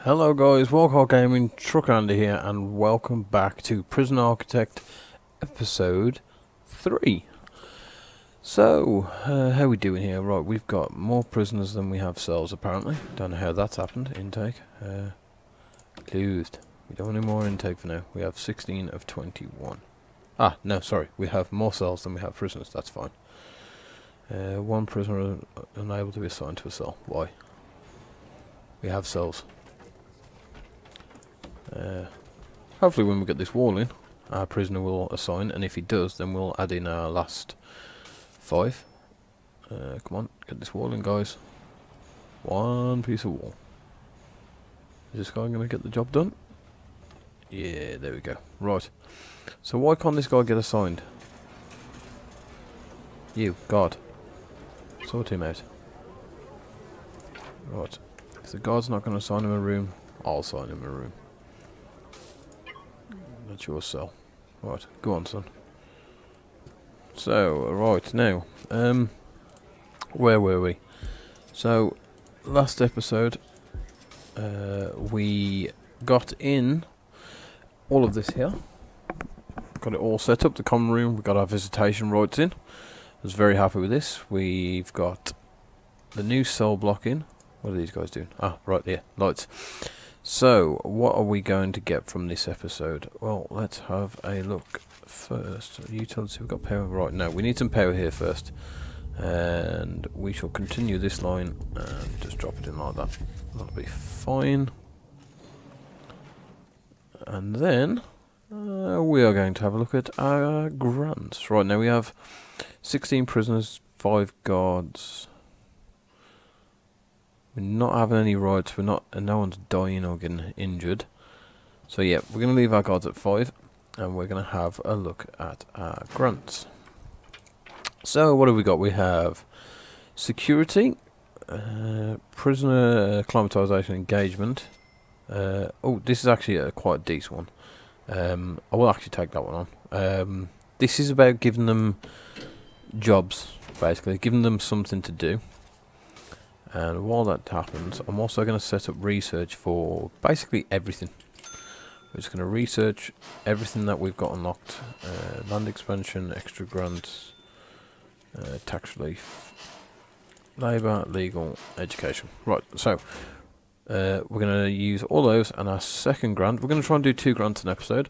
Hello guys, Walcott Gaming, Trucker Andy here, and welcome back to Prison Architect episode 3. So, how we doing here? Right, we've got more prisoners than we have cells apparently. Don't know how that's happened. Intake. Closed. We don't want any more intake for now. We have 16 of 21. Ah, no, sorry. We have more cells than we have prisoners. That's fine. One prisoner unable to be assigned to a cell. Why? We have cells. Hopefully when we get this wall in, our prisoner will assign, and if he does, then we'll add in our last 5. Come on, get this wall in, guys. One piece of wall. Is this guy going to get the job done? Yeah, there we go. Right. So why can't this guy get assigned? You, God. Sort him out. Right. If the guard's not going to assign him a room, I'll assign him a room. That's your cell. Right, go on, son. So, right, now, where were we? So, last episode, we got in all of this here. Got it all set up, the common room, we got our visitation rights in. I was very happy with this. We've got the new cell block in. What are these guys doing? Ah, right there, lights. So, what are we going to get from this episode? Well, let's have a look first. Utility, we've got power right now. We need some power here first. And we shall continue this line and just drop it in like that. That'll be fine. And then, we are going to have a look at our grants. Right, now we have 16 prisoners, 5 guards. We're not having any rights, no one's dying or getting injured. So yeah, we're going to leave our guards at 5, and we're going to have a look at our grants. So what have we got? We have security, prisoner acclimatization engagement. Oh, this is actually a quite decent one. I will actually take that one on. This is about giving them jobs, basically, giving them something to do. And while that happens, I'm also going to set up research for basically everything. We're just going to research everything that we've got unlocked. Land expansion, extra grants, tax relief, labour, legal, education. Right, so we're going to use all those, and our second grant, we're going to try and do 2 grants an episode.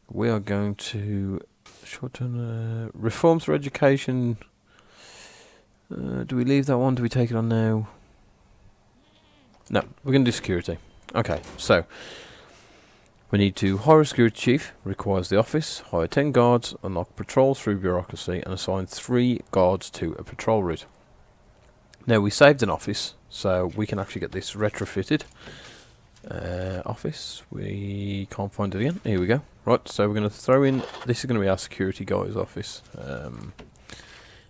We are going to shorten reform through education. Do we leave that one? Do we take it on now? No, we're going to do security. Okay, so we need to hire a security chief, requires the office, hire 10 guards, unlock patrols through bureaucracy, and assign 3 guards to a patrol route. Now, we saved an office, so we can actually get this retrofitted. Office, we can't find it again. Here we go. Right, so we're going to throw in, this is going to be our security guy's office.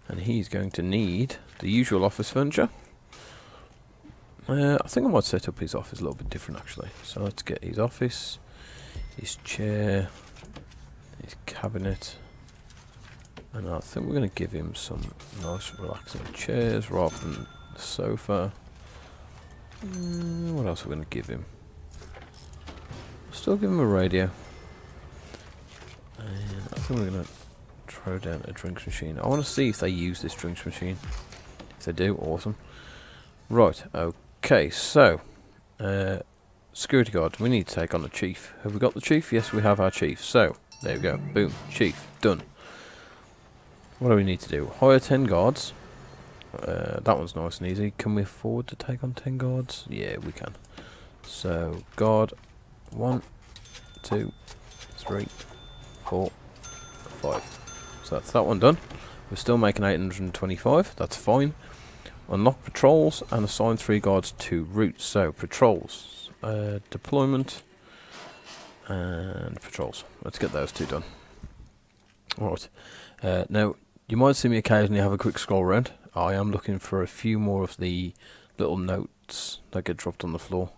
And he's going to need the usual office furniture. I think I might set up his office a little bit different actually. So let's get his office, his chair, his cabinet, and I think we're going to give him some nice relaxing chairs rather than the sofa. What else are we going to give him? Still give him a radio. And I think we're going to throw down a drinks machine. I want to see if they use this drinks machine. If they do, awesome. Right, okay, so security guard, we need to take on the chief. Have we got the chief? Yes, we have our chief. So, there we go. Boom, chief, done. What do we need to do? Hire 10 guards. That one's nice and easy. Can we afford to take on 10 guards? Yeah, we can. So, guard 1, 2, 3, 4, 5. So that's that one done. We're still making 825. That's fine. Unlock patrols and assign 3 guards to routes. So patrols, deployment, and patrols. Let's get those 2 done. Alright. Now you might see me occasionally have a quick scroll around. I am looking for a few more of the little notes that get dropped on the floor.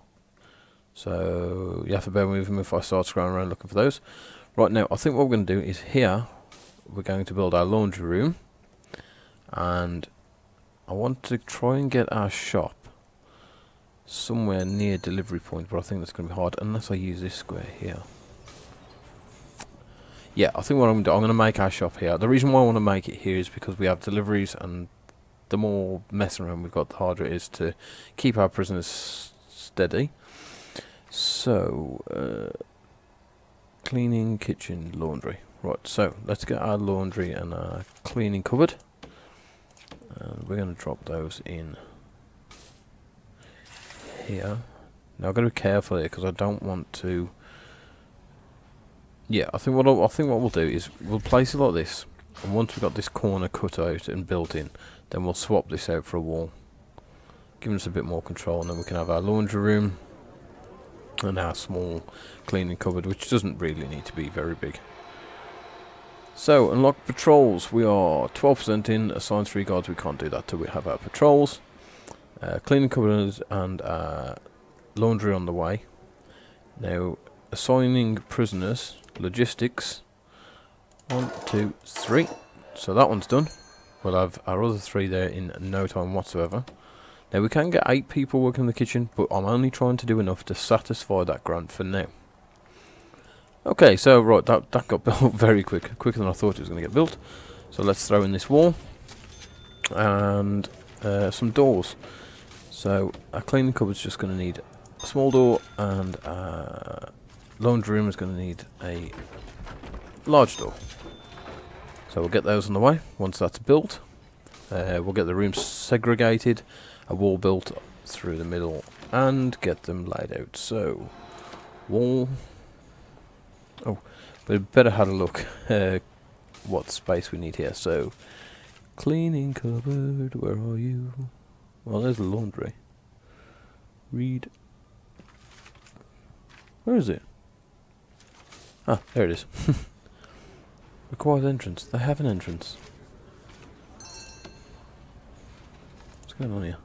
So you have to bear with me if I start scrolling around looking for those. Right, now I think what we're going to do is here we're going to build our laundry room, and I want to try and get our shop somewhere near delivery point, but I think that's going to be hard unless I use this square here. Yeah, I think what I'm going to do, I'm going to make our shop here. The reason why I want to make it here is because we have deliveries, and the more messing around we've got, the harder it is to keep our prisoners steady. So, cleaning, kitchen, laundry. Right, so let's get our laundry and our cleaning cupboard. And we're going to drop those in here. Now I've got to be careful here because I don't want to. Yeah, I think what we'll do is we'll place it like this, and once we've got this corner cut out and built in, then we'll swap this out for a wall, giving us a bit more control, and then we can have our laundry room and our small cleaning cupboard, which doesn't really need to be very big. So, unlock patrols. We are 12% in. Assign 3 guards. We can't do that till we have our patrols. Cleaning cupboards and laundry on the way. Now, assigning prisoners. Logistics. 1, 2, 3. So that one's done. We'll have our other 3 there in no time whatsoever. Now, we can get 8 people working in the kitchen, but I'm only trying to do enough to satisfy that grant for now. Okay, so right, that got built very quicker than I thought it was going to get built. So let's throw in this wall and some doors. So our cleaning cupboard's just going to need a small door, and laundry room is going to need a large door. So we'll get those on the way. Once that's built, we'll get the rooms segregated, a wall built through the middle, and get them laid out. So wall. Oh, we better have a look what space we need here. So cleaning cupboard, where are you? Well, there's the laundry. Read. Where is it? Ah, there it is. Requires entrance. They have an entrance. What's going on here?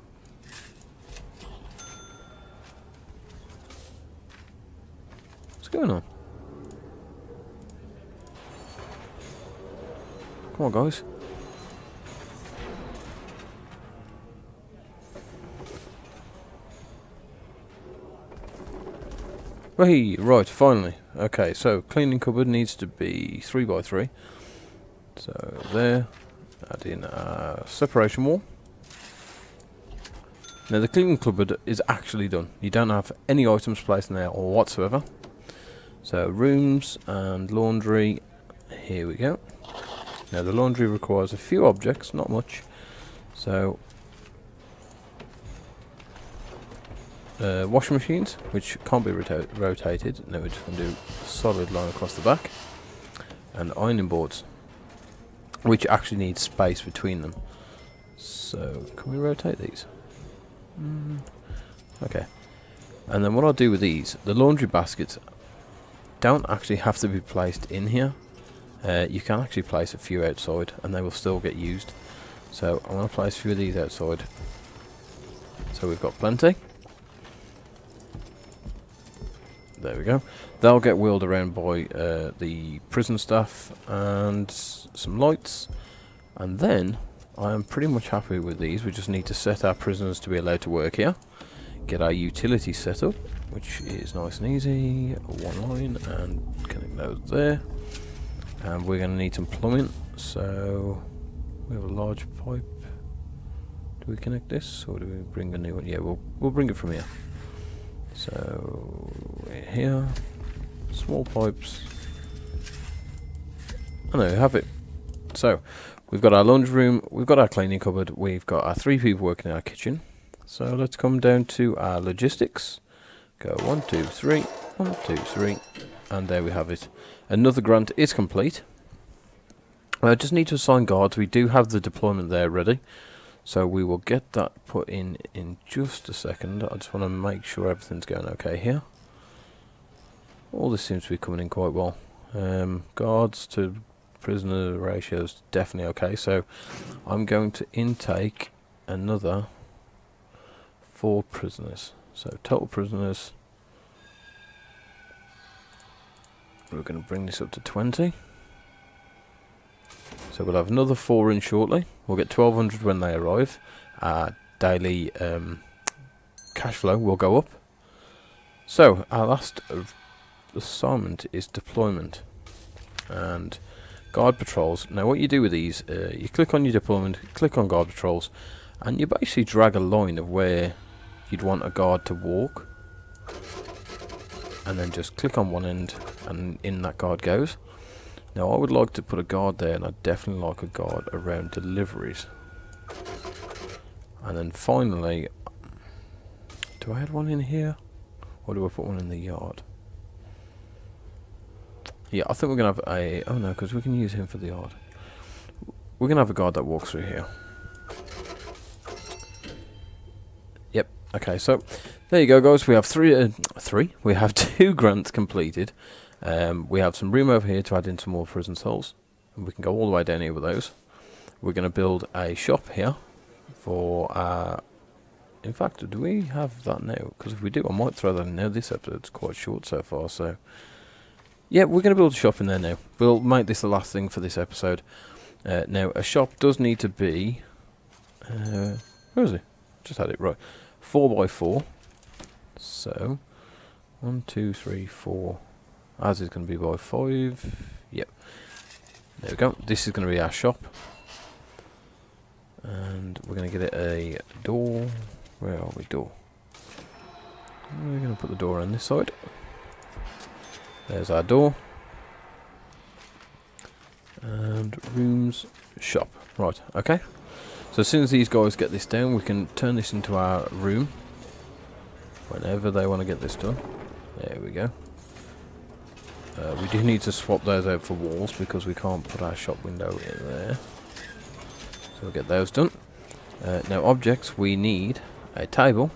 What's going on? Come on, guys. Hey, right, finally. Okay, so cleaning cupboard needs to be 3 by 3. So there, add in a separation wall. Now the cleaning cupboard is actually done. You don't have any items placed in there or whatsoever. So rooms and laundry, here we go. Now the laundry requires a few objects, not much. So washing machines, which can't be rotated. Now we're just going to do a solid line across the back. And ironing boards, which actually need space between them. So can we rotate these? Okay. And then what I'll do with these, the laundry baskets don't actually have to be placed in here. You can actually place a few outside and they will still get used. So I'm going to place a few of these outside. So we've got plenty. There we go. They'll get wheeled around by the prison staff and some lights. And then I am pretty much happy with these. We just need to set our prisoners to be allowed to work here. Get our utilities set up, which is nice and easy. One line and connect those there. And we're going to need some plumbing. So we have a large pipe. Do we connect this or do we bring a new one? Yeah, we'll bring it from here. So here, small pipes. And there we have it. So we've got our laundry room, we've got our cleaning cupboard, we've got our 3 people working in our kitchen. So let's come down to our logistics. Go 1, 2, 3, 1, 2, 3, and there we have it. Another grant is complete. I just need to assign guards. We do have the deployment there ready. So we will get that put in just a second. I just want to make sure everything's going okay here. All this seems to be coming in quite well. Guards to prisoner ratios definitely okay. So I'm going to intake another 4 prisoners. So total prisoners. We're going to bring this up to 20. So we'll have another 4 in shortly. We'll get 1200 when they arrive. Daily cash flow will go up. So our last assignment is deployment and guard patrols. Now what you do with these, you click on your deployment, click on guard patrols, and you basically drag a line of where you'd want a guard to walk, and then just click on one end and in that guard goes. Now I would like to put a guard there, and I'd definitely like a guard around deliveries. And then finally, do I add one in here, or do I put one in the yard? Yeah, I think we're going to have a... Oh no, because we can use him for the yard. We're going to have a guard that walks through here. Yep, okay, so there you go, guys. We have three. We have 2 grants completed. We have some room over here to add in some more prison cells. And we can go all the way down here with those. We're going to build a shop here for... in fact, do we have that now? Because if we do, I might throw that in now. This episode's quite short so far, so... Yeah, we're going to build a shop in there now. We'll make this the last thing for this episode. Now, a shop does need to be... where is it? Just had it right. 4x4. So, 1, 2, 3, 4. As is going to be by 5. Yep. There we go. This is going to be our shop. And we're going to get it a door. Where are we? Door. We're going to put the door on this side. There's our door. And rooms, shop. Right, okay. So as soon as these guys get this down, we can turn this into our room. Whenever they want to get this done. There we go. We do need to swap those out for walls because we can't put our shop window in there. So we'll get those done. Now objects, we need a table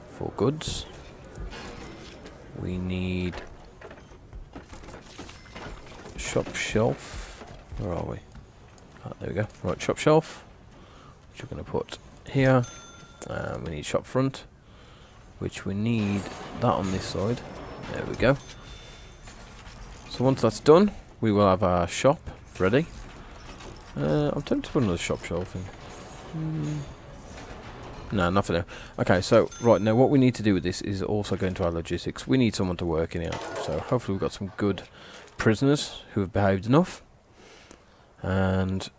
for goods. We need shop shelf. Where are we? Ah, there we go. Right, shop shelf, which we're going to put here. We need shop front, which we need that on this side. There we go. So once that's done, we will have our shop ready. I'm tempted to put another shop shelf in. No, not for now. Okay, so, right, now what we need to do with this is also go into our logistics. We need someone to work in here. So, hopefully we've got some good prisoners who have behaved enough. And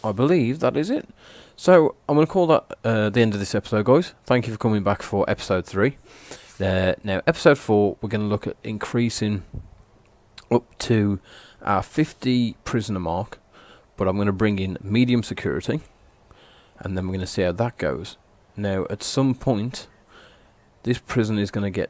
I believe that is it. So, I'm going to call that the end of this episode, guys. Thank you for coming back for episode 3. Now, episode 4, we're going to look at increasing up to our 50 prisoner mark. But I'm going to bring in medium security. And then we're going to see how that goes. Now, at some point, this prison is going to get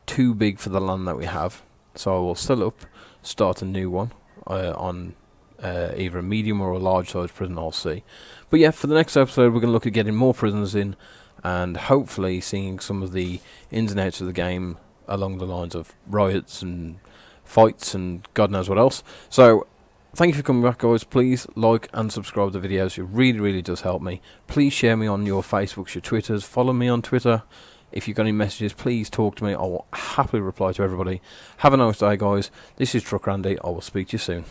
too big for the land that we have. So I will sell up, start a new one on either a medium or a large size prison, I'll see. But yeah, for the next episode, we're going to look at getting more prisoners in and hopefully seeing some of the ins and outs of the game along the lines of riots and fights and God knows what else. So, thank you for coming back, guys. Please like and subscribe to the videos. It really, really does help me. Please share me on your Facebooks, your Twitters. Follow me on Twitter. If you've got any messages, please talk to me. I will happily reply to everybody. Have a nice day, guys. This is Truck Randy. I will speak to you soon.